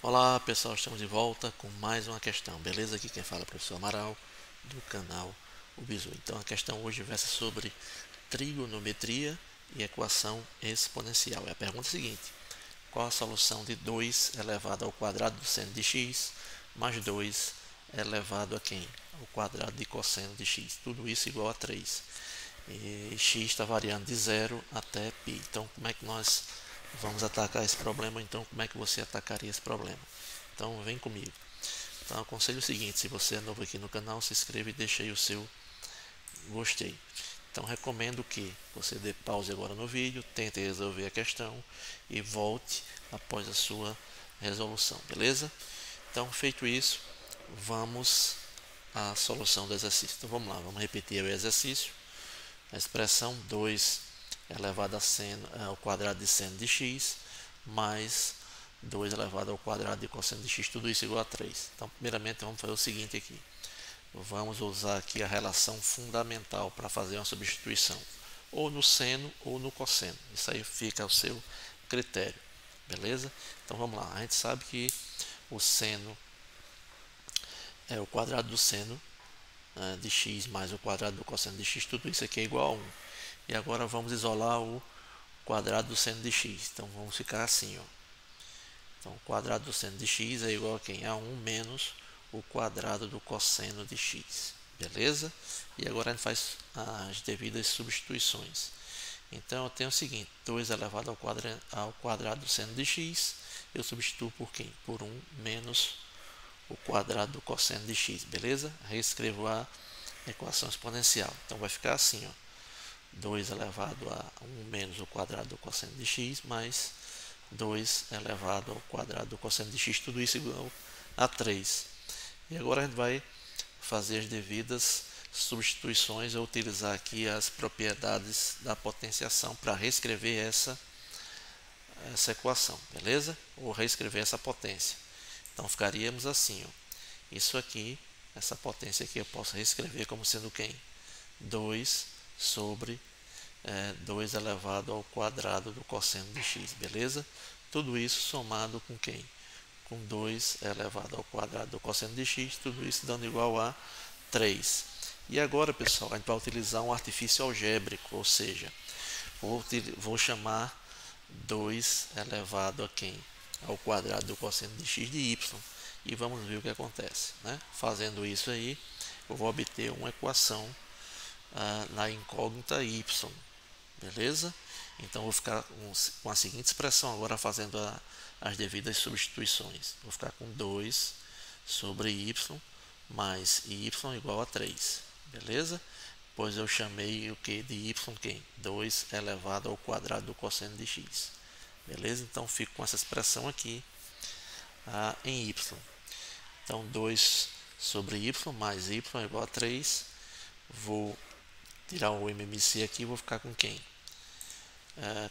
Olá pessoal, estamos de volta com mais uma questão, beleza? Aqui quem fala é o professor Amaral do canal O Bizu. Então a questão hoje versa sobre trigonometria e equação exponencial. E a pergunta é a seguinte: qual a solução de 2 elevado ao quadrado do seno de x mais 2 elevado a quem? Ao quadrado de cosseno de x. Tudo isso igual a 3. E x está variando de 0 até π. Então como é que nós vamos atacar esse problema? Então como é que você atacaria esse problema? Então vem comigo. Então aconselho o seguinte: se você é novo aqui no canal, se inscreva e deixe aí o seu gostei. Então recomendo que você dê pause agora no vídeo, tente resolver a questão e volte após a sua resolução, beleza? Então feito isso, vamos à solução do exercício. Então vamos lá, vamos repetir o exercício. A expressão 2 elevado ao quadrado de seno de x mais 2 elevado ao quadrado de cosseno de x, tudo isso igual a 3. Então primeiramente vamos fazer o seguinte aqui. Vamos usar aqui a relação fundamental para fazer uma substituição, ou no seno ou no cosseno. Isso aí fica ao seu critério, beleza? Então vamos lá, a gente sabe que o seno é o quadrado do seno de x mais o quadrado do cosseno de x, tudo isso aqui é igual a 1. E agora vamos isolar o quadrado do seno de x, então vamos ficar assim, ó. Então o quadrado do seno de x é igual a quem? A 1 menos o quadrado do cosseno de x, beleza? E agora a gente faz as devidas substituições. Então eu tenho o seguinte: 2 elevado ao quadrado do seno de x, eu substituo por quem? Por 1 menos o quadrado do cosseno de x, beleza? Reescrevo a equação exponencial. Então vai ficar assim, ó: 2 elevado a 1 menos o quadrado do cosseno de x mais 2 elevado ao quadrado do cosseno de x, tudo isso igual a 3. E agora a gente vai fazer as devidas substituições ou utilizar aqui as propriedades da potenciação para reescrever essa equação, beleza? Ou reescrever essa potência. Então ficaríamos assim, ó. Isso aqui, essa potência aqui eu posso reescrever como sendo quem? 2 sobre 2 elevado ao quadrado do cosseno de x, beleza? Tudo isso somado com quem? Com 2 elevado ao quadrado do cosseno de x, tudo isso dando igual a 3. E agora, pessoal, a gente vai utilizar um artifício algébrico, ou seja, vou chamar 2 elevado a quem? Ao quadrado do cosseno de x de y. E vamos ver o que acontece, né? Fazendo isso aí, eu vou obter uma equação na incógnita y, beleza? Então vou ficar com a seguinte expressão agora, fazendo as devidas substituições. Vou ficar com 2 sobre y mais y igual a 3, beleza? Pois eu chamei o que de y quem? 2 elevado ao quadrado do cosseno de x, beleza? Então fico com essa expressão aqui em y. Então 2 sobre y mais y igual a 3. Vou tirar o MMC aqui, vou ficar com quem?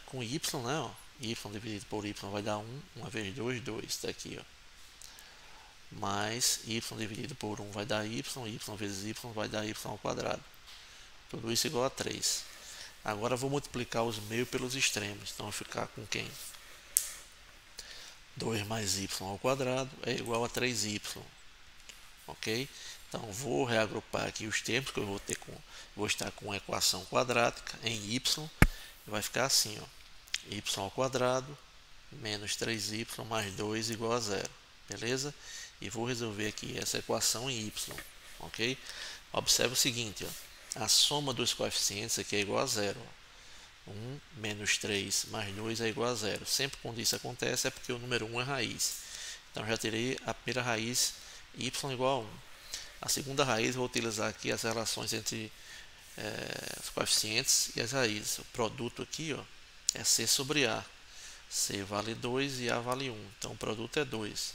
Com y, né? Ó. Y dividido por y vai dar 1, 1 vezes 2, 2, está aqui, ó. Mais y dividido por 1 vai dar y vezes y vai dar y ao quadrado. Tudo isso igual a 3. Agora vou multiplicar os meios pelos extremos, então vou ficar com quem? 2 mais y ao quadrado é igual a 3y, ok? Então vou reagrupar aqui os termos, que eu vou estar com uma equação quadrática em y, e vai ficar assim, ó: y ao quadrado menos 3y mais 2 igual a 0, beleza? E vou resolver aqui essa equação em y, ok? Observe o seguinte, ó: a soma dos coeficientes aqui é igual a 0, ó. 1 menos 3 mais 2 é igual a 0. Sempre quando isso acontece é porque o número 1 é raiz. Então já terei a primeira raiz, y igual a 1. A segunda raiz, vou utilizar aqui as relações entre os coeficientes e as raízes. O produto aqui, ó, é c sobre a. C vale 2 e a vale 1. Então o produto é 2.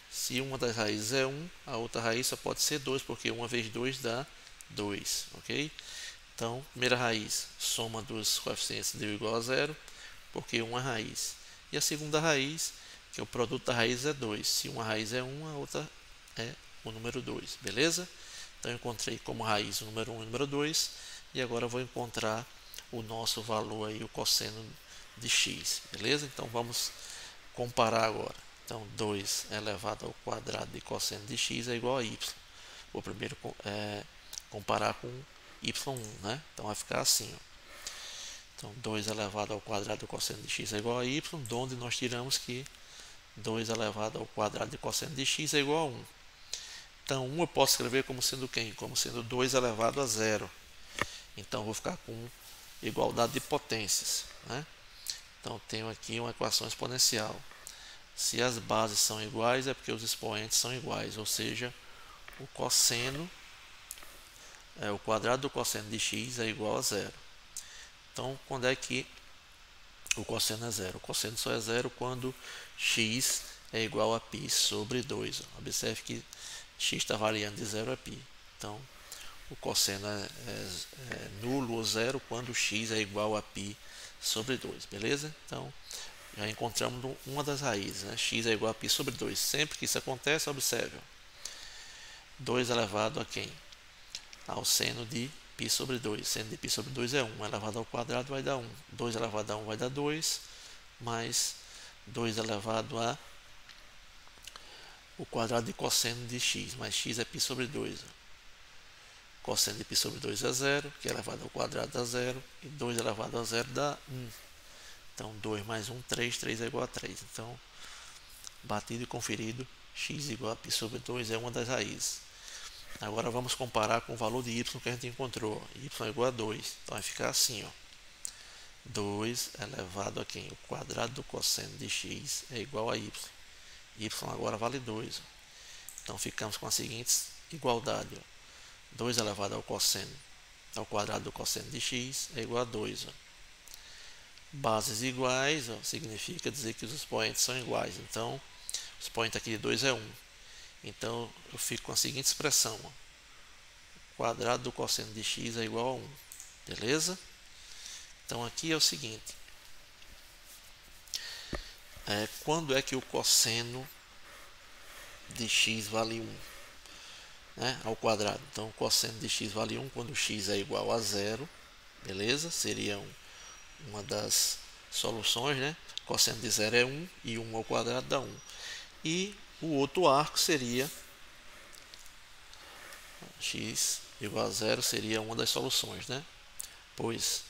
Se uma das raízes é 1, a outra raiz só pode ser 2, porque 1 vezes 2 dá 2, ok? Então, primeira raiz, soma dos coeficientes deu igual a 0, porque 1 é raiz. E a segunda raiz, que é o produto da raiz, é 2. Se uma raiz é 1, a outra é o número 2, beleza? Então eu encontrei como raiz o número 1 e o número 2, e agora eu vou encontrar o nosso valor aí, o cosseno de x, beleza? Então vamos comparar agora. Então 2 elevado ao quadrado de cosseno de x é igual a y. Vou primeiro comparar com y1, né? Então vai ficar assim, ó. Então 2 elevado ao quadrado do cosseno de x é igual a y, de onde nós tiramos que 2 elevado ao quadrado de cosseno de x é igual a 1. Então 1 eu posso escrever como sendo quem? Como sendo 2 elevado a 0. Então vou ficar com igualdade de potências, né? Então tenho aqui uma equação exponencial. Se as bases são iguais é porque os expoentes são iguais, ou seja, o cosseno, o quadrado do cosseno de x é igual a 0. Então, quando é que o cosseno é 0? O cosseno só é 0 quando x é igual a π sobre 2. Observe que x está variando de 0 a π. Então, o cosseno é nulo ou zero quando x é igual a π sobre 2, beleza? Então, já encontramos uma das raízes, né? X é igual a π sobre 2. Sempre que isso acontece, observe. 2 elevado a quem? Ao seno de π sobre 2. Seno de π sobre 2 é 1. Elevado ao quadrado vai dar 1. 2 elevado a 1 vai dar 2. Mais 2 elevado a o quadrado de cosseno de x. Mais x é π sobre 2. Cosseno de π sobre 2 é 0. Que elevado ao quadrado dá 0. E 2 elevado a 0 dá 1. Então 2 mais 1, 3. 3 é igual a 3. Então, batido e conferido, x igual a π sobre 2 é uma das raízes. Agora vamos comparar com o valor de y que a gente encontrou. Y é igual a 2. Então vai ficar assim, ó. 2 elevado a quem? O quadrado do cosseno de x é igual a y. Y agora vale 2. Ó. Então ficamos com a seguinte igualdade. Ó. 2 elevado ao cosseno ao quadrado do cosseno de x é igual a 2. Ó. Bases iguais, ó, significa dizer que os expoentes são iguais. Então, o expoente aqui de 2 é 1. Então, eu fico com a seguinte expressão. Ó. O quadrado do cosseno de x é igual a 1. Beleza? Então, aqui é o seguinte. Quando é que o cosseno de x vale 1? Né? Ao quadrado. Então, o cosseno de x vale 1 quando x é igual a 0. Beleza? Seria uma das soluções, né? Cosseno de 0 é 1 e 1 ao quadrado dá 1. E o outro arco seria x igual a 0 seria uma das soluções, né? Pois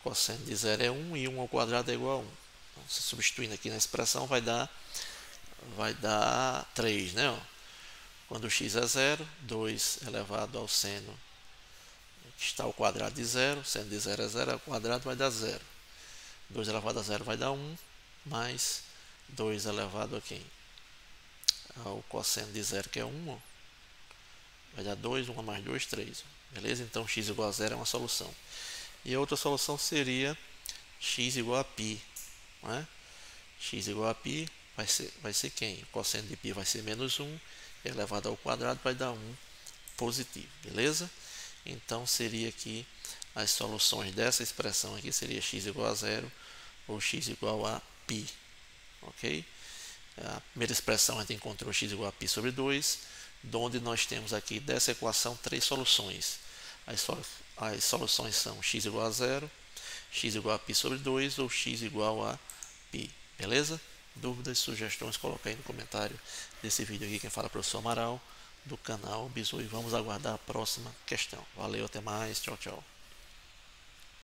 cosseno de 0 é 1 e 1 ao quadrado é igual a 1. Então, se substituindo aqui na expressão vai dar 3, né? Ó. Quando x é 0, 2 elevado ao seno que está ao quadrado de 0, seno de 0 é 0, ao quadrado vai dar 0. 2 elevado a 0 vai dar 1, mais 2 elevado a quem? Ao cosseno de 0, que é 1, ó. Vai dar 2, 1 mais 2, 3. Beleza? Então, x igual a 0 é uma solução. E a outra solução seria x igual a π. Né? X igual a π vai ser quem? O cosseno de π vai ser menos 1, elevado ao quadrado vai dar 1 positivo. Beleza? Então, seria aqui as soluções dessa expressão aqui seria x igual a 0 ou x igual a π. Ok? A primeira expressão a gente encontrou x igual a π sobre 2, onde nós temos aqui dessa equação 3 soluções. As soluções são x igual a 0, x igual a π sobre 2 ou x igual a π. Beleza? Dúvidas, sugestões, coloca aí no comentário desse vídeo aqui. Quem fala é o professor Amaral, do canal Bizu, e vamos aguardar a próxima questão. Valeu, até mais, tchau, tchau.